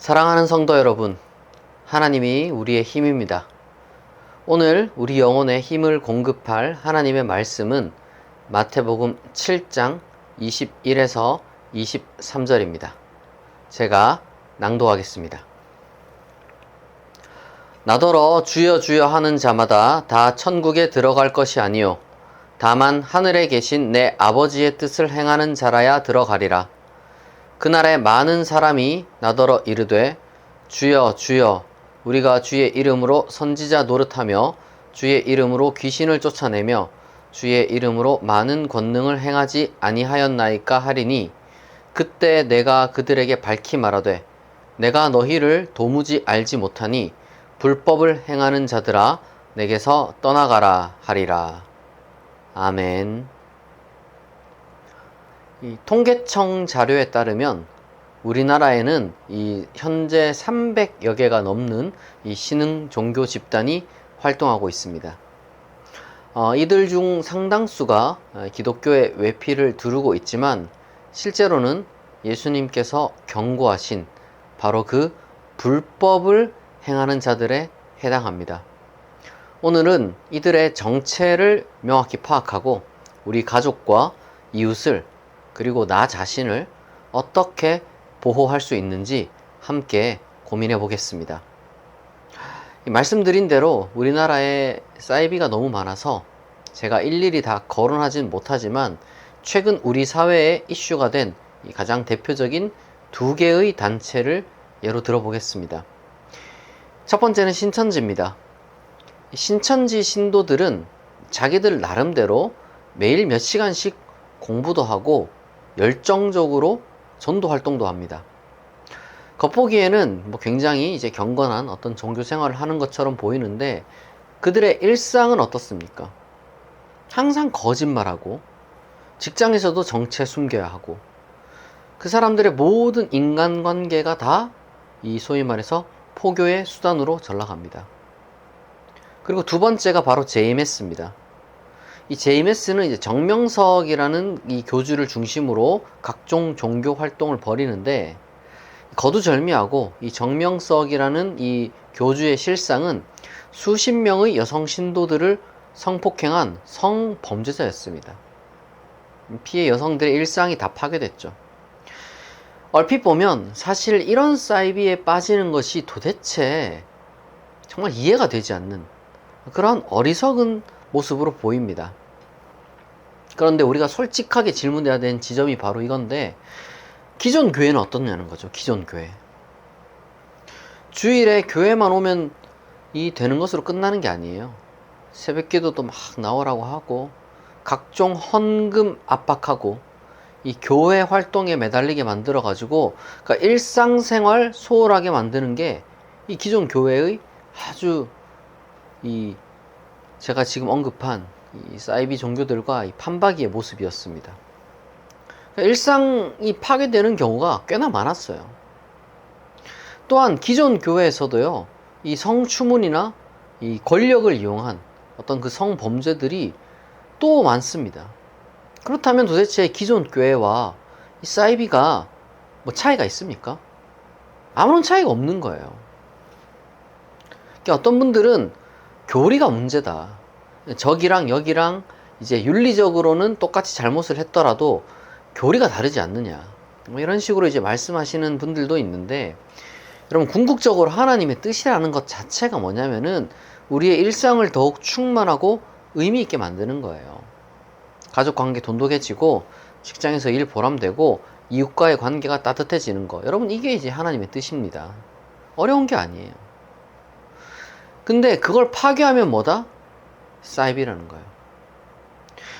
사랑하는 성도 여러분, 하나님이 우리의 힘입니다. 오늘 우리 영혼의 힘을 공급할 하나님의 말씀은 마태복음 7장 21에서 23절입니다. 제가 낭독하겠습니다. 나더러 주여 주여 하는 자마다 다 천국에 들어갈 것이 아니요 다만 하늘에 계신 내 아버지의 뜻을 행하는 자라야 들어가리라. 그날에 많은 사람이 나더러 이르되 주여 주여 우리가 주의 이름으로 선지자 노릇하며 주의 이름으로 귀신을 쫓아내며 주의 이름으로 많은 권능을 행하지 아니하였나이까 하리니 그때 내가 그들에게 밝히 말하되 내가 너희를 도무지 알지 못하니 불법을 행하는 자들아 내게서 떠나가라 하리라. 아멘. 이 통계청 자료에 따르면 우리나라에는 현재 300여 개가 넘는 신흥 종교 집단이 활동하고 있습니다. 이들 중 상당수가 기독교의 외피를 두르고 있지만 실제로는 예수님께서 경고하신 바로 그 불법을 행하는 자들에 해당합니다. 오늘은 이들의 정체를 명확히 파악하고 우리 가족과 이웃을 그리고 나 자신을 어떻게 보호할 수 있는지 함께 고민해 보겠습니다. 말씀드린 대로 우리나라에 사이비가 너무 많아서 제가 일일이 다 거론하진 못하지만 최근 우리 사회에 이슈가 된 가장 대표적인 두 개의 단체를 예로 들어보겠습니다. 첫 번째는 신천지입니다. 신천지 신도들은 자기들 나름대로 매일 몇 시간씩 공부도 하고 열정적으로 전도 활동도 합니다. 겉보기에는 굉장히 이제 경건한 어떤 종교 생활을 하는 것처럼 보이는데 그들의 일상은 어떻습니까? 항상 거짓말하고 직장에서도 정체 숨겨야 하고 그 사람들의 모든 인간관계가 다 이 소위 말해서 포교의 수단으로 전락합니다. 그리고 두 번째가 바로 JMS입니다. 이 JMS는 이제 정명석이라는 이 교주를 중심으로 각종 종교 활동을 벌이는데 거두절미하고 이 정명석이라는 이 교주의 실상은 수십 명의 여성 신도들을 성폭행한 성범죄자였습니다. 피해 여성들의 일상이 다 파괴됐죠. 얼핏 보면 사실 이런 사이비에 빠지는 것이 도대체 정말 이해가 되지 않는 그런 어리석은 모습으로 보입니다. 그런데 우리가 솔직하게 질문해야 되는 지점이 바로 이건데 기존 교회는 어떻냐는 거죠. 기존 교회. 주일에 교회만 오면 되는 것으로 끝나는 게 아니에요. 새벽기도도 막 나오라고 하고 각종 헌금 압박하고 이 교회 활동에 매달리게 만들어 가지고 그러니까 일상생활 소홀하게 만드는 게 이 기존 교회의 아주 제가 지금 언급한 이 사이비 종교들과 이 판박이의 모습이었습니다. 그러니까 일상이 파괴되는 경우가 꽤나 많았어요. 또한 기존 교회에서도요, 이 성추문이나 이 권력을 이용한 어떤 그 성범죄들이 또 많습니다. 그렇다면 도대체 기존 교회와 이 사이비가 뭐 차이가 있습니까? 아무런 차이가 없는 거예요. 그러니까 어떤 분들은 교리가 문제다. 저기랑 여기랑 이제 윤리적으로는 똑같이 잘못을 했더라도 교리가 다르지 않느냐. 뭐 이런 식으로 이제 말씀하시는 분들도 있는데, 여러분 궁극적으로 하나님의 뜻이라는 것 자체가 뭐냐면은 우리의 일상을 더욱 충만하고 의미 있게 만드는 거예요. 가족관계 돈독해지고 직장에서 일 보람되고 이웃과의 관계가 따뜻해지는 거. 여러분 이게 이제 하나님의 뜻입니다. 어려운 게 아니에요. 근데 그걸 파괴하면 뭐다? 사이비라는 거예요.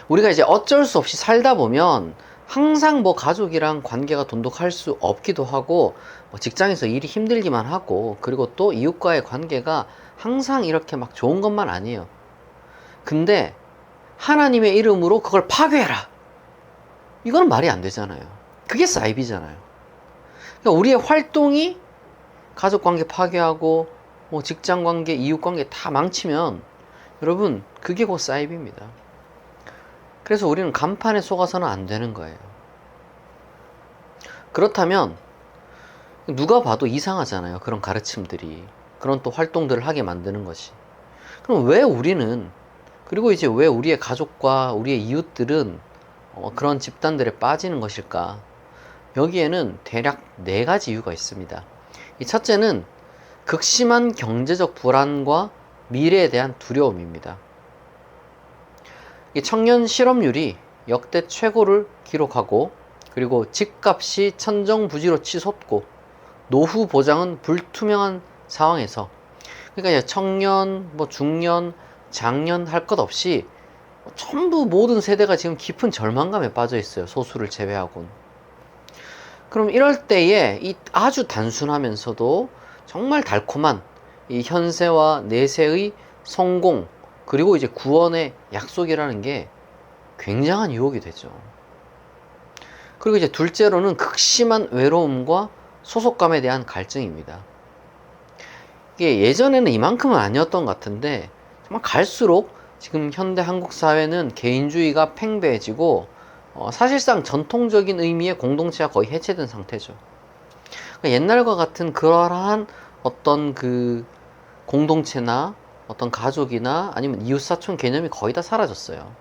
우리가 이제 어쩔 수 없이 살다 보면 항상 가족이랑 관계가 돈독할 수 없기도 하고 직장에서 일이 힘들기만 하고 그리고 또 이웃과의 관계가 항상 이렇게 막 좋은 것만 아니에요. 근데 하나님의 이름으로 그걸 파괴해라. 이건 말이 안 되잖아요. 그게 사이비잖아요. 그러니까 우리의 활동이 가족관계 파괴하고 직장관계, 이웃관계 다 망치면 여러분 그게 곧 사이비입니다. 그래서 우리는 간판에 속아서는 안 되는 거예요. 그렇다면 누가 봐도 이상하잖아요. 그런 가르침들이. 그런 또 활동들을 하게 만드는 것이. 그럼 왜 우리는, 그리고 이제 왜 우리의 가족과 우리의 이웃들은 그런 집단들에 빠지는 것일까? 여기에는 대략 4가지 이유가 있습니다. 이 첫째는 극심한 경제적 불안과 미래에 대한 두려움입니다. 이 청년 실업률이 역대 최고를 기록하고, 그리고 집값이 천정부지로 치솟고, 노후 보장은 불투명한 상황에서, 그러니까 청년, 중년, 장년 할 것 없이 전부 모든 세대가 지금 깊은 절망감에 빠져 있어요. 소수를 제외하고는. 그럼 이럴 때에 이 아주 단순하면서도 정말 달콤한 이 현세와 내세의 성공, 그리고 이제 구원의 약속이라는 게 굉장한 유혹이 되죠. 그리고 이제 둘째로는 극심한 외로움과 소속감에 대한 갈증입니다. 이게 예전에는 이만큼은 아니었던 것 같은데, 정말 갈수록 지금 현대 한국 사회는 개인주의가 팽배해지고, 사실상 전통적인 의미의 공동체가 거의 해체된 상태죠. 그러니까 옛날과 같은 그러한 어떤 그 공동체나 어떤 가족이나 아니면 이웃사촌 개념이 거의 다 사라졌어요.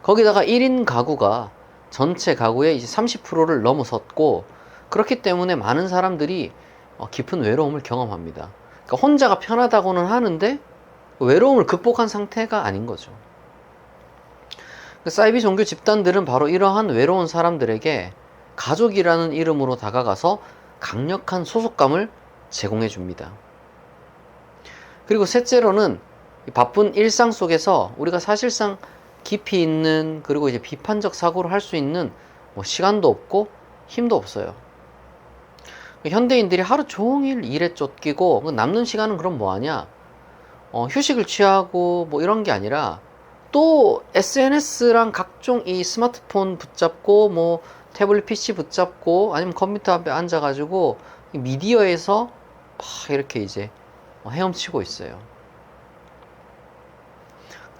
거기다가 1인 가구가 전체 가구의 이제 30%를 넘어섰고, 그렇기 때문에 많은 사람들이 깊은 외로움을 경험합니다. 그러니까 혼자가 편하다고는 하는데 외로움을 극복한 상태가 아닌 거죠. 사이비 종교 집단들은 바로 이러한 외로운 사람들에게 가족이라는 이름으로 다가가서 강력한 소속감을 제공해 줍니다. 그리고 셋째로는 바쁜 일상 속에서 우리가 사실상 깊이 있는, 그리고 이제 비판적 사고를 할 수 있는 시간도 없고 힘도 없어요. 현대인들이 하루 종일 일에 쫓기고 남는 시간은 그럼 뭐 하냐? 휴식을 취하고 이런 게 아니라 또 SNS랑 각종 이 스마트폰 붙잡고 태블릿 PC 붙잡고 아니면 컴퓨터 앞에 앉아가지고 미디어에서 막 이렇게 이제 헤엄치고 있어요.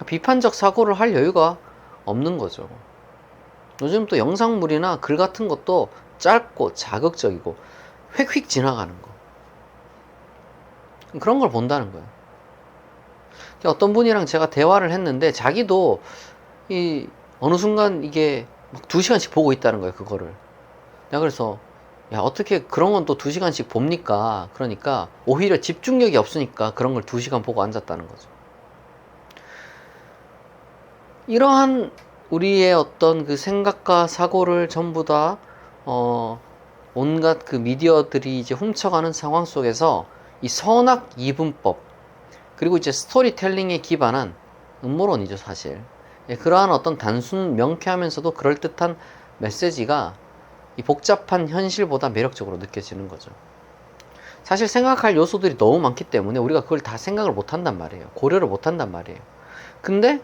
비판적 사고를 할 여유가 없는 거죠. 요즘 또 영상물이나 글 같은 것도 짧고 자극적이고 휙휙 지나가는 거, 그런 걸 본다는 거예요. 어떤 분이랑 제가 대화를 했는데 자기도 어느 순간 이게 막 2시간씩 보고 있다는 거예요, 그거를. 내가 그래서 야, 어떻게 그런 건 또 2시간씩 봅니까? 그러니까 오히려 집중력이 없으니까 그런 걸 2시간 보고 앉았다는 거죠. 이러한 우리의 어떤 그 생각과 사고를 전부 다 온갖 그 미디어들이 이제 훔쳐가는 상황 속에서 이 선악 이분법, 그리고 이제 스토리텔링에 기반한 음모론이죠, 사실. 그러한 어떤 단순 명쾌하면서도 그럴듯한 메시지가 이 복잡한 현실보다 매력적으로 느껴지는 거죠. 사실 생각할 요소들이 너무 많기 때문에 우리가 그걸 다 생각을 못 한단 말이에요. 고려를 못 한단 말이에요. 근데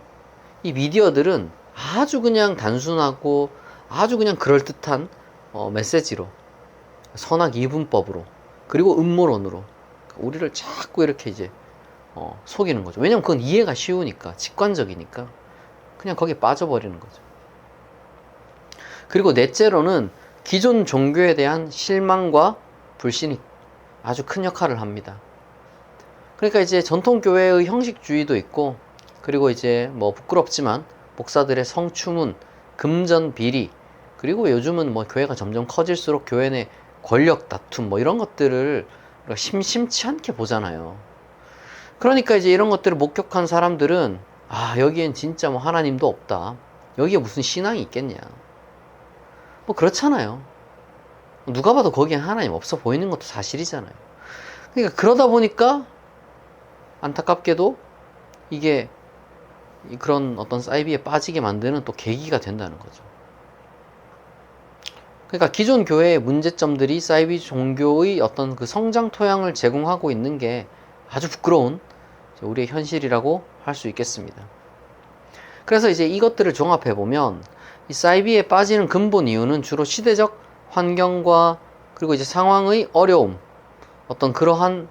이 미디어들은 아주 그냥 단순하고 아주 그냥 그럴듯한 메시지로, 선악 이분법으로, 그리고 음모론으로 우리를 자꾸 이렇게 이제 속이는 거죠. 왜냐면 그건 이해가 쉬우니까, 직관적이니까 그냥 거기에 빠져버리는 거죠. 그리고 넷째로는 기존 종교에 대한 실망과 불신이 아주 큰 역할을 합니다. 그러니까 이제 전통교회의 형식주의도 있고, 그리고 이제 부끄럽지만 목사들의 성추문, 금전 비리, 그리고 요즘은 교회가 점점 커질수록 교회 내 권력 다툼 이런 것들을 심심치 않게 보잖아요. 그러니까 이제 이런 것들을 목격한 사람들은 여기엔 진짜 하나님도 없다, 여기에 무슨 신앙이 있겠냐, 그렇잖아요. 누가 봐도 거기엔 하나님 없어 보이는 것도 사실이잖아요. 그러니까 그러다 보니까 안타깝게도 이게 그런 어떤 사이비에 빠지게 만드는 또 계기가 된다는 거죠. 그러니까 기존 교회의 문제점들이 사이비 종교의 어떤 그 성장 토양을 제공하고 있는 게 아주 부끄러운 우리의 현실이라고 할 수 있겠습니다. 그래서 이제 이것들을 종합해 보면 이 사이비에 빠지는 근본 이유는 주로 시대적 환경과 그리고 이제 상황의 어려움, 어떤 그러한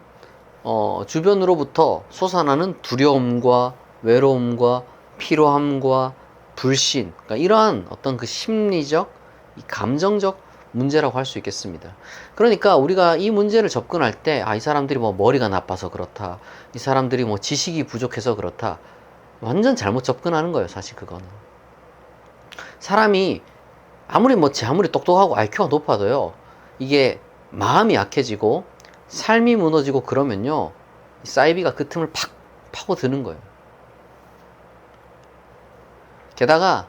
주변으로부터 솟아나는 두려움과 외로움과 피로함과 불신, 그러니까 이러한 어떤 그 심리적, 이 감정적 문제라고 할 수 있겠습니다. 그러니까 우리가 이 문제를 접근할 때, 이 사람들이 뭐 머리가 나빠서 그렇다, 이 사람들이 뭐 지식이 부족해서 그렇다, 완전 잘못 접근하는 거예요, 사실 그거는. 사람이 아무리 똑똑하고 IQ가 높아도요, 이게 마음이 약해지고 삶이 무너지고 그러면요, 사이비가 그 틈을 팍 파고드는 거예요. 게다가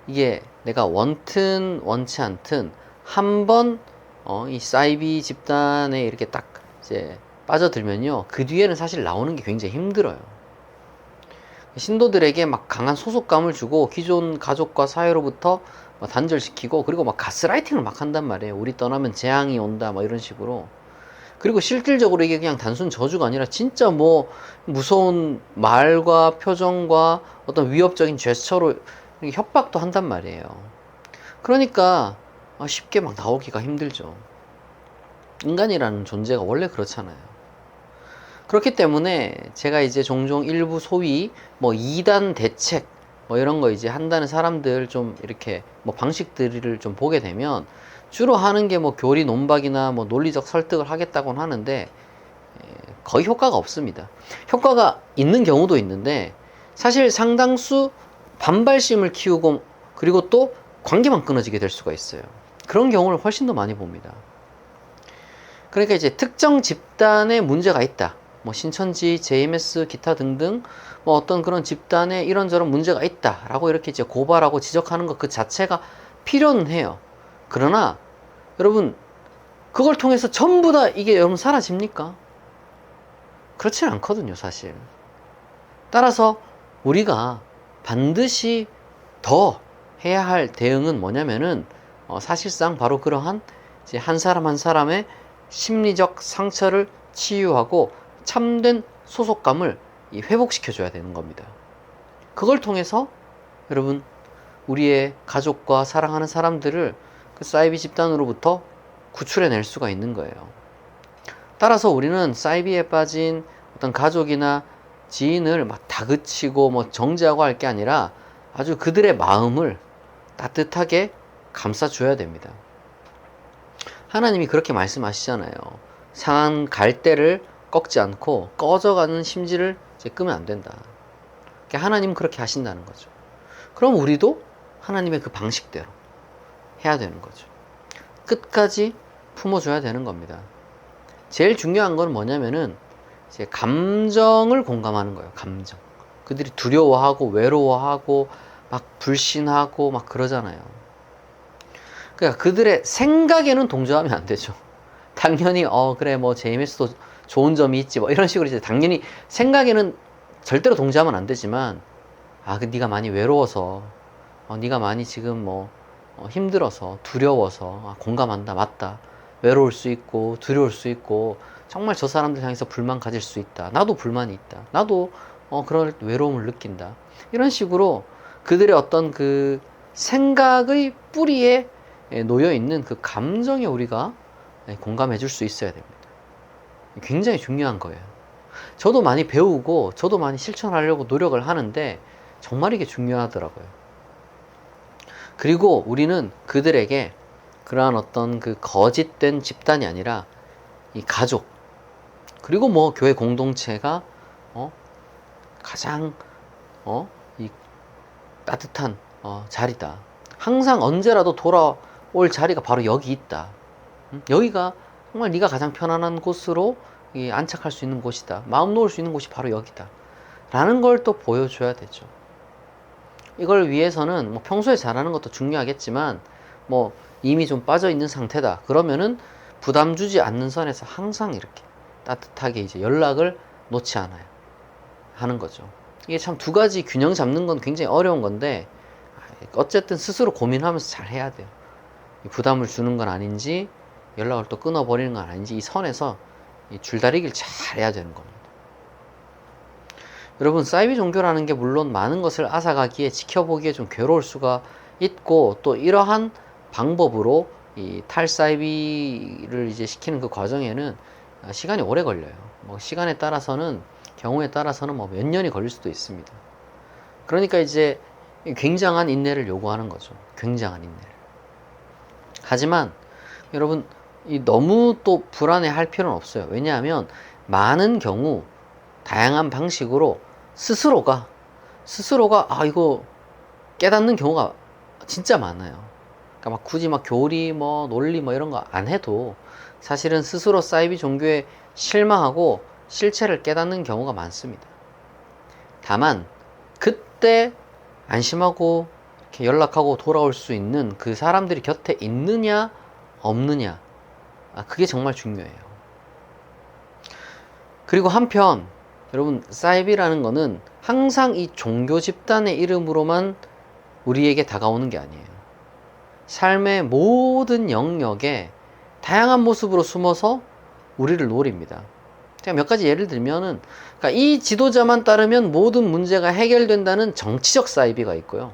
이게 내가 원튼 원치 않든 한번 이 사이비 집단에 이렇게 딱 이제 빠져들면요, 그 뒤에는 사실 나오는 게 굉장히 힘들어요. 신도들에게 막 강한 소속감을 주고 기존 가족과 사회로부터 단절시키고, 그리고 막 가스라이팅을 막 한단 말이에요. 우리 떠나면 재앙이 온다 막 이런 식으로. 그리고 실질적으로 이게 그냥 단순 저주가 아니라 진짜 뭐 무서운 말과 표정과 어떤 위협적인 제스처로 협박도 한단 말이에요. 그러니까 쉽게 막 나오기가 힘들죠. 인간이라는 존재가 원래 그렇잖아요. 그렇기 때문에 제가 이제 종종 일부 소위 뭐 2단 대책 뭐 이런 거 이제 한다는 사람들 좀 이렇게 뭐 방식들을 좀 보게 되면, 주로 하는 게 뭐 교리 논박이나 뭐 논리적 설득을 하겠다고는 하는데 거의 효과가 없습니다. 효과가 있는 경우도 있는데 사실 상당수 반발심을 키우고, 그리고 또 관계만 끊어지게 될 수가 있어요. 그런 경우를 훨씬 더 많이 봅니다. 그러니까 이제 특정 집단에 문제가 있다, 뭐 신천지, JMS, 기타 등등 뭐 어떤 그런 집단에 이런저런 문제가 있다라고 이렇게 이제 고발하고 지적하는 것 그 자체가 필요는 해요. 그러나 여러분, 그걸 통해서 전부 다 이게 여러분 사라집니까? 그렇진 않거든요, 사실. 따라서 우리가 반드시 더 해야 할 대응은 뭐냐면은 사실상 바로 그러한 이제 한 사람 한 사람의 심리적 상처를 치유하고 참된 소속감을 회복시켜 줘야 되는 겁니다. 그걸 통해서 여러분, 우리의 가족과 사랑하는 사람들을 그 사이비 집단으로부터 구출해낼 수가 있는 거예요. 따라서 우리는 사이비에 빠진 어떤 가족이나 지인을 막 다그치고 뭐 정죄하고 할 게 아니라 아주 그들의 마음을 따뜻하게 감싸줘야 됩니다. 하나님이 그렇게 말씀하시잖아요. 상한 갈대를 꺾지 않고 꺼져가는 심지를 이제 끄면 안 된다. 하나님은 그렇게 하신다는 거죠. 그럼 우리도 하나님의 그 방식대로 해야 되는 거죠. 끝까지 품어줘야 되는 겁니다. 제일 중요한 건 뭐냐면은 이제 감정을 공감하는 거예요. 감정. 그들이 두려워하고 외로워하고 막 불신하고 막 그러잖아요. 그러니까 그들의 생각에는 동조하면 안 되죠. 당연히 그래 뭐 JMS도 좋은 점이 있지 뭐 이런 식으로 이제 당연히 생각에는 절대로 동조하면 안 되지만, 그 네가 많이 외로워서, 네가 많이 지금 뭐 힘들어서 두려워서, 공감한다, 맞다, 외로울 수 있고 두려울 수 있고 정말 저 사람들 향해서 불만 가질 수 있다, 나도 불만이 있다, 나도 그런 외로움을 느낀다, 이런 식으로 그들의 어떤 그 생각의 뿌리에 놓여 있는 그 감정에 우리가 공감해 줄 수 있어야 됩니다. 굉장히 중요한 거예요. 저도 많이 배우고 저도 많이 실천하려고 노력을 하는데 정말 이게 중요하더라고요. 그리고 우리는 그들에게 그러한 어떤 그 거짓된 집단이 아니라 이 가족, 그리고 뭐 교회 공동체가 가장 이 따뜻한 자리다. 항상 언제라도 돌아올 자리가 바로 여기 있다. 여기가 정말 네가 가장 편안한 곳으로 안착할 수 있는 곳이다. 마음 놓을 수 있는 곳이 바로 여기다. 라는 걸 또 보여줘야 되죠. 이걸 위해서는 뭐 평소에 잘하는 것도 중요하겠지만, 뭐 이미 좀 빠져 있는 상태다. 그러면은 부담 주지 않는 선에서 항상 이렇게 따뜻하게 이제 연락을 놓지 않아요. 하는 거죠. 이게 참 두 가지 균형 잡는 건 굉장히 어려운 건데, 어쨌든 스스로 고민하면서 잘 해야 돼요. 부담을 주는 건 아닌지, 연락을 또 끊어버리는 건 아닌지, 이 선에서 이 줄다리기를 잘 해야 되는 겁니다. 여러분, 사이비 종교라는 게 물론 많은 것을 앗아가기에, 지켜보기에 좀 괴로울 수가 있고, 또 이러한 방법으로 이 탈사이비를 이제 시키는 그 과정에는 시간이 오래 걸려요. 뭐 시간에 따라서는, 경우에 따라서는 뭐 몇 년이 걸릴 수도 있습니다. 그러니까 이제 굉장한 인내를 요구하는 거죠. 굉장한 인내를. 하지만 여러분, 너무 또 불안해 할 필요는 없어요. 왜냐하면 많은 경우 다양한 방식으로 스스로가 이거 깨닫는 경우가 진짜 많아요. 그러니까 막 굳이 막 교리 뭐 논리 뭐 이런 거 안 해도 사실은 스스로 사이비 종교에 실망하고 실체를 깨닫는 경우가 많습니다. 다만 그때 안심하고 이렇게 연락하고 돌아올 수 있는 그 사람들이 곁에 있느냐 없느냐, 그게 정말 중요해요. 그리고 한편 여러분, 사이비라는 거는 항상 이 종교 집단의 이름으로만 우리에게 다가오는 게 아니에요. 삶의 모든 영역에 다양한 모습으로 숨어서 우리를 노립니다. 제가 몇 가지 예를 들면은, 그러니까 이 지도자만 따르면 모든 문제가 해결된다는 정치적 사이비가 있고요.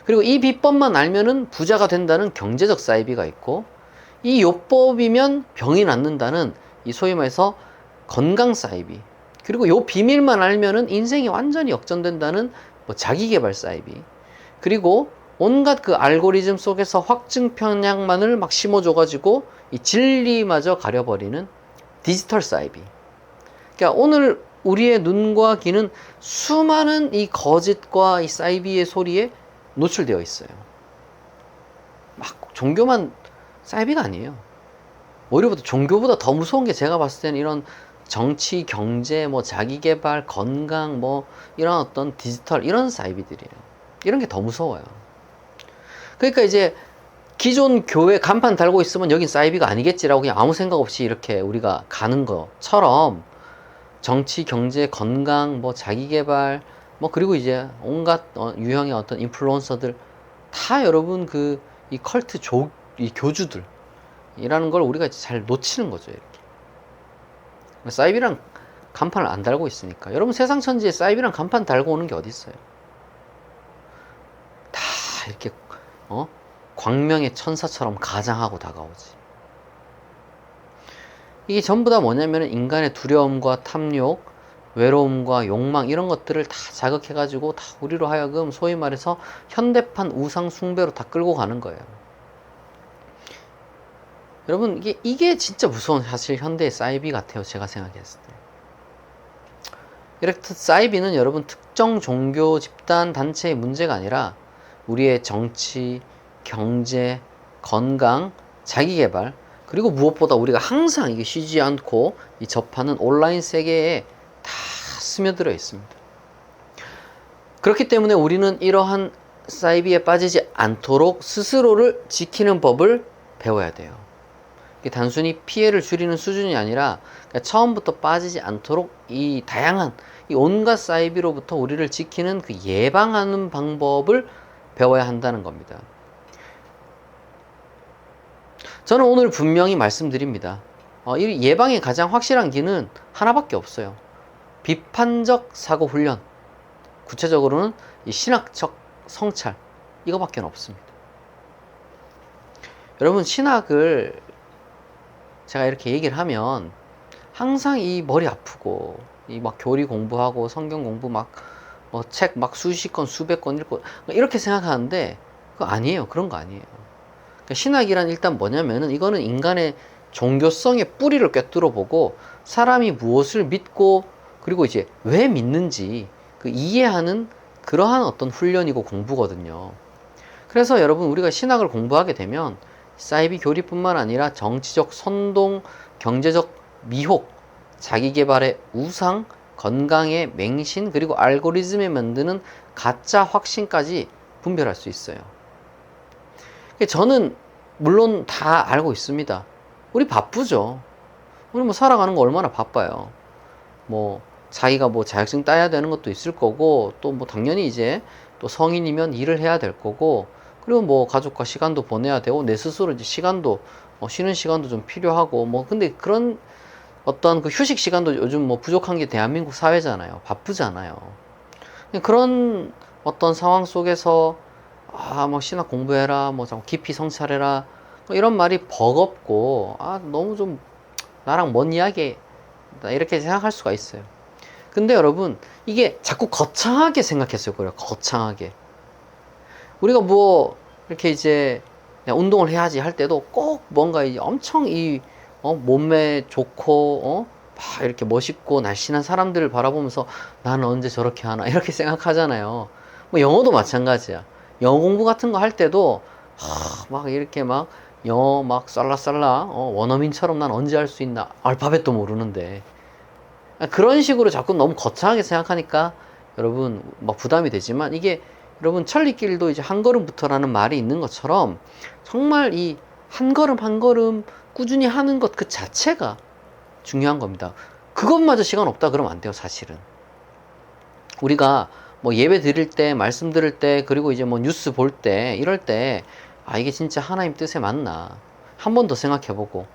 그리고 이 비법만 알면은 부자가 된다는 경제적 사이비가 있고, 이 요법이면 병이 낫는다는 이 소위 말해서 건강 사이비, 그리고 요 비밀만 알면은 인생이 완전히 역전된다는 뭐 자기개발 사이비, 그리고 온갖 그 알고리즘 속에서 확증 편향만을 막 심어줘가지고 이 진리마저 가려버리는 디지털 사이비. 그러니까 오늘 우리의 눈과 귀는 수많은 이 거짓과 이 사이비의 소리에 노출되어 있어요. 막 종교만 사이비가 아니에요. 오히려 종교보다 더 무서운 게 제가 봤을 때는 이런 정치, 경제, 뭐 자기개발, 건강, 뭐 이런 어떤 디지털 이런 사이비들이에요. 이런 게 더 무서워요. 그러니까 이제 기존 교회 간판 달고 있으면 여긴 사이비가 아니겠지라고 그냥 아무 생각 없이 이렇게 우리가 가는 것처럼 정치, 경제, 건강, 뭐 자기개발, 뭐 그리고 이제 온갖 유형의 어떤 인플루언서들 다 여러분 이 컬트 이 교주들이라는 걸 우리가 잘 놓치는 거죠. 이렇게 사이비랑 간판을 안 달고 있으니까. 여러분, 세상 천지에 사이비랑 간판 달고 오는 게 어디 있어요? 다 이렇게 광명의 천사처럼 가장하고 다가오지. 이게 전부 다 뭐냐면 인간의 두려움과 탐욕, 외로움과 욕망 이런 것들을 다 자극해가지고 다 우리로 하여금 소위 말해서 현대판 우상 숭배로 다 끌고 가는 거예요. 여러분, 이게 진짜 무서운 사실 현대의 사이비 같아요. 제가 생각했을 때. 이렇듯 사이비는 여러분 특정 종교 집단 단체의 문제가 아니라 우리의 정치, 경제, 건강, 자기개발, 그리고 무엇보다 우리가 항상 이게 쉬지 않고 접하는 온라인 세계에 다 스며들어 있습니다. 그렇기 때문에 우리는 이러한 사이비에 빠지지 않도록 스스로를 지키는 법을 배워야 돼요. 이게 단순히 피해를 줄이는 수준이 아니라 그러니까 처음부터 빠지지 않도록 이 다양한 이 온갖 사이비로부터 우리를 지키는 그 예방하는 방법을 배워야 한다는 겁니다. 저는 오늘 분명히 말씀드립니다. 이 예방의 가장 확실한 길은 하나밖에 없어요. 비판적 사고 훈련, 구체적으로는 이 신학적 성찰, 이거밖에 없습니다. 여러분, 신학을 제가 이렇게 얘기를 하면 항상 이 머리 아프고 이 막 교리 공부하고 성경 공부 막 책 막 수십 권 수백 권 읽고 이렇게 생각하는데 그거 아니에요. 그런 거 아니에요. 그러니까 신학이란 일단 뭐냐면은 이거는 인간의 종교성의 뿌리를 꿰뚫어 보고 사람이 무엇을 믿고 그리고 이제 왜 믿는지 그 이해하는 그러한 어떤 훈련이고 공부거든요. 그래서 여러분, 우리가 신학을 공부하게 되면 사이비 교리뿐만 아니라 정치적 선동, 경제적 미혹, 자기개발의 우상, 건강의 맹신, 그리고 알고리즘에 만드는 가짜 확신까지 분별할 수 있어요. 저는 물론 다 알고 있습니다. 우리 바쁘죠. 우리 뭐 살아가는 거 얼마나 바빠요. 뭐 자기가 뭐 자격증 따야 되는 것도 있을 거고, 또 뭐 당연히 이제 또 성인이면 일을 해야 될 거고, 그리고 뭐 가족과 시간도 보내야 되고, 내 스스로 이제 시간도 쉬는 시간도 좀 필요하고, 뭐 근데 그런 어떤 그 휴식 시간도 요즘 뭐 부족한 게 대한민국 사회잖아요. 바쁘잖아요. 그런 어떤 상황 속에서 뭐 신학 공부해라, 뭐 깊이 성찰해라, 뭐 이런 말이 버겁고 너무 좀 나랑 먼 이야기 이렇게 생각할 수가 있어요. 근데 여러분, 이게 자꾸 거창하게 생각했어요. 그래요. 거창하게. 우리가 뭐 이렇게 이제 내가 운동을 해야지 할 때도 꼭 뭔가 이제 엄청 몸매 좋고 막 이렇게 멋있고 날씬한 사람들을 바라보면서 나는 언제 저렇게 하나 이렇게 생각하잖아요. 뭐 영어도 마찬가지야. 영어 공부 같은 거 할 때도 막 이렇게 막 영어 막 쌀라쌀라 원어민처럼 난 언제 할 수 있나, 알파벳도 모르는데. 그런 식으로 자꾸 너무 거창하게 생각하니까 여러분 막 부담이 되지만, 이게 여러분 천리길도 이제 한 걸음부터라는 말이 있는 것처럼 정말 이 한 걸음 한 걸음 꾸준히 하는 것 그 자체가 중요한 겁니다. 그것마저 시간 없다 그러면 안 돼요, 사실은. 우리가 뭐 예배 드릴 때, 말씀 들을 때, 그리고 이제 뭐 뉴스 볼 때, 이럴 때, 이게 진짜 하나님 뜻에 맞나? 한 번 더 생각해보고,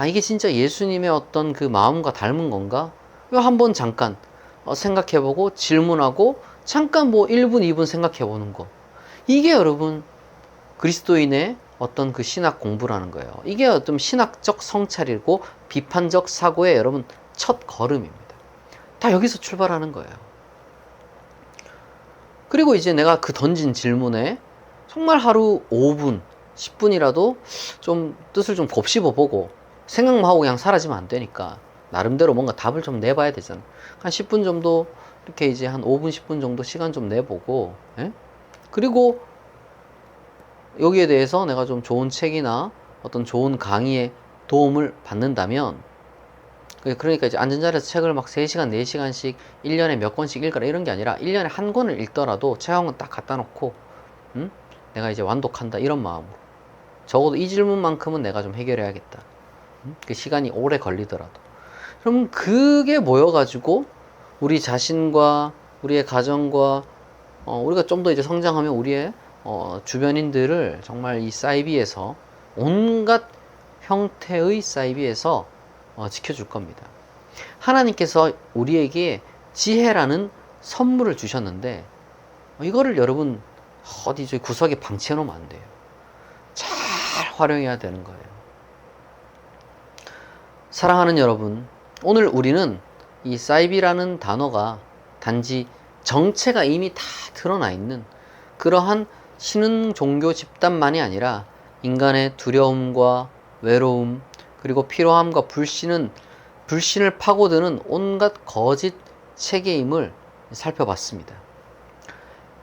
이게 진짜 예수님의 어떤 그 마음과 닮은 건가? 이거 한번 잠깐 생각해보고, 질문하고, 잠깐 뭐 1분, 2분 생각해보는 거. 이게 여러분, 그리스도인의 어떤 그 신학 공부라는 거예요. 이게 어떤 신학적 성찰이고, 비판적 사고의 여러분, 첫 걸음입니다. 다 여기서 출발하는 거예요. 그리고 이제 내가 그 던진 질문에 정말 하루 5분, 10분이라도 좀 뜻을 좀 곱씹어보고 생각만 하고 그냥 사라지면 안 되니까 나름대로 뭔가 답을 좀 내봐야 되잖아. 한 10분 정도 이렇게 이제 한 5분, 10분 정도 시간 좀 내보고, 예? 그리고 여기에 대해서 내가 좀 좋은 책이나 어떤 좋은 강의에 도움을 받는다면, 그러니까 이제 앉은 자리에서 책을 막 3시간, 4시간씩 1년에 몇 권씩 읽어라 이런 게 아니라 1년에 한 권을 읽더라도 책 한 권 딱 갖다 놓고 내가 이제 완독한다 이런 마음으로, 적어도 이 질문만큼은 내가 좀 해결해야겠다. 그 시간이 오래 걸리더라도. 그럼 그게 모여가지고 우리 자신과 우리의 가정과 우리가 좀 더 이제 성장하면 우리의 주변인들을 정말 이 사이비에서, 온갖 형태의 사이비에서 지켜줄 겁니다. 하나님께서 우리에게 지혜라는 선물을 주셨는데 이거를 여러분 어디 저 구석에 방치해 놓으면 안 돼요. 잘 활용해야 되는 거예요. 사랑하는 여러분, 오늘 우리는 이 사이비라는 단어가 단지 정체가 이미 다 드러나 있는 그러한 신흥 종교 집단만이 아니라 인간의 두려움과 외로움, 그리고 피로함과 불신을 파고드는 온갖 거짓 체계임을 살펴봤습니다.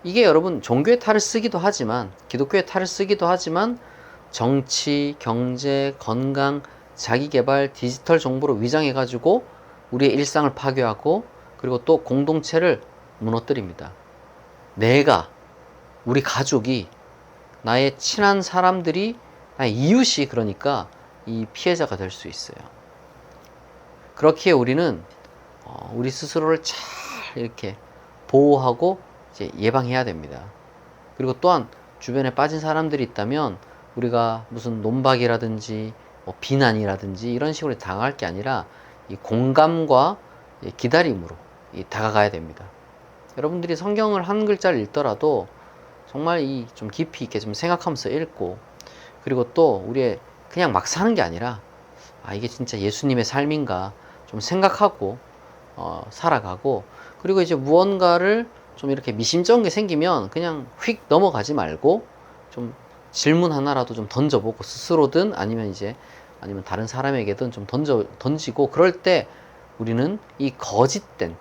이게 여러분 종교의 탈을 쓰기도 하지만, 기독교의 탈을 쓰기도 하지만, 정치, 경제, 건강, 자기개발, 디지털 정보로 위장해가지고 우리의 일상을 파괴하고, 그리고 또 공동체를 무너뜨립니다. 내가, 우리 가족이, 나의 친한 사람들이, 나의 이웃이 그러니까 이 피해자가 될 수 있어요. 그렇기에 우리는 우리 스스로를 잘 이렇게 보호하고 이제 예방해야 됩니다. 그리고 또한 주변에 빠진 사람들이 있다면 우리가 무슨 논박이라든지 뭐 비난이라든지 이런 식으로 당할 게 아니라 이 공감과 기다림으로 다가가야 됩니다. 여러분들이 성경을 한 글자를 읽더라도 정말 좀 깊이 있게 좀 생각하면서 읽고, 그리고 또 우리의 그냥 막 사는 게 아니라 이게 진짜 예수님의 삶인가 좀 생각하고 살아가고, 그리고 이제 무언가를 좀 이렇게 미심쩍은 게 생기면 그냥 휙 넘어가지 말고 좀 질문 하나라도 좀 던져보고, 스스로든 아니면 다른 사람에게든 좀 던지고, 그럴 때 우리는 이 거짓된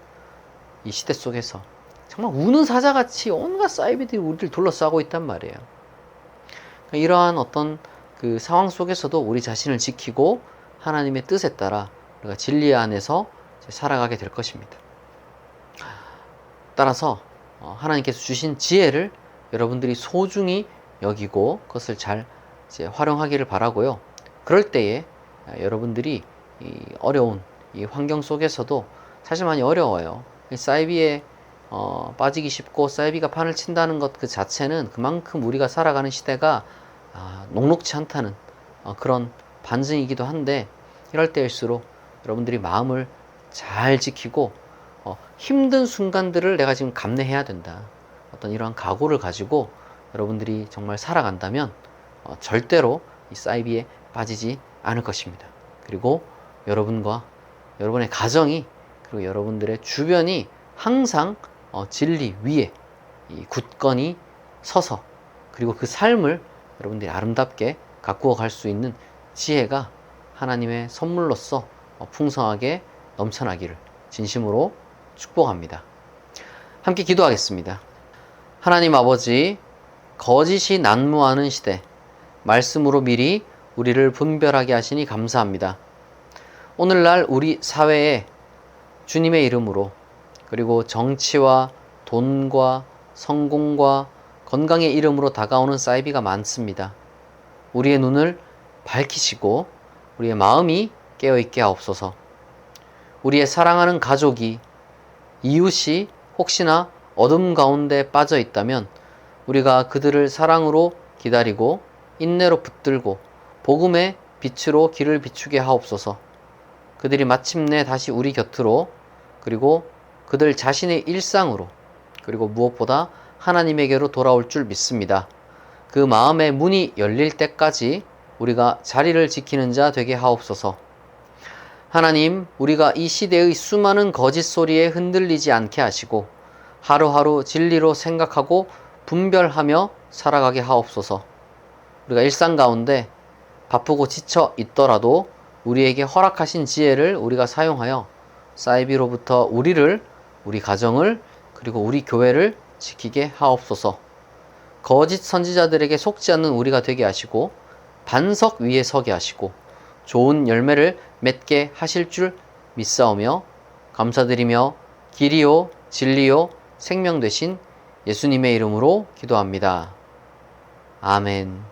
이 시대 속에서 정말 우는 사자같이 온갖 사이비들이 우리를 둘러싸고 있단 말이에요. 이러한 어떤 그 상황 속에서도 우리 자신을 지키고 하나님의 뜻에 따라 우리가 진리 안에서 살아가게 될 것입니다. 따라서 하나님께서 주신 지혜를 여러분들이 소중히 여기고 그것을 잘 활용하기를 바라고요. 그럴 때에 여러분들이 이 어려운 이 환경 속에서도, 사실 많이 어려워요. 사이비에 빠지기 쉽고 사이비가 판을 친다는 것 그 자체는 그만큼 우리가 살아가는 시대가 녹록지 않다는 그런 반증이기도 한데, 이럴 때일수록 여러분들이 마음을 잘 지키고 힘든 순간들을 내가 지금 감내해야 된다, 어떤 이러한 각오를 가지고 여러분들이 정말 살아간다면 절대로 이 사이비에 빠지지 않을 것입니다. 그리고 여러분과 여러분의 가정이, 그리고 여러분들의 주변이 항상 진리 위에 굳건히 서서, 그리고 그 삶을 여러분들이 아름답게 가꾸어 갈 수 있는 지혜가 하나님의 선물로서 풍성하게 넘쳐나기를 진심으로 축복합니다. 함께 기도하겠습니다. 하나님 아버지, 거짓이 난무하는 시대, 말씀으로 미리 우리를 분별하게 하시니 감사합니다. 오늘날 우리 사회에 주님의 이름으로, 그리고 정치와 돈과 성공과 건강의 이름으로 다가오는 사이비가 많습니다. 우리의 눈을 밝히시고 우리의 마음이 깨어있게 하옵소서. 우리의 사랑하는 가족이, 이웃이 혹시나 어둠 가운데 빠져 있다면 우리가 그들을 사랑으로 기다리고 인내로 붙들고 복음의 빛으로 길을 비추게 하옵소서. 그들이 마침내 다시 우리 곁으로, 그리고 그들 자신의 일상으로, 그리고 무엇보다 하나님에게로 돌아올 줄 믿습니다. 그 마음의 문이 열릴 때까지 우리가 자리를 지키는 자 되게 하옵소서. 하나님, 우리가 이 시대의 수많은 거짓 소리에 흔들리지 않게 하시고 하루하루 진리로 생각하고 분별하며 살아가게 하옵소서. 우리가 일상 가운데 바쁘고 지쳐 있더라도 우리에게 허락하신 지혜를 우리가 사용하여 사이비로부터 우리를, 우리 가정을, 그리고 우리 교회를 지키게 하옵소서. 거짓 선지자들에게 속지 않는 우리가 되게 하시고 반석 위에 서게 하시고 좋은 열매를 맺게 하실 줄 믿사오며 감사드리며 길이요 진리요 생명 되신 예수님의 이름으로 기도합니다. 아멘.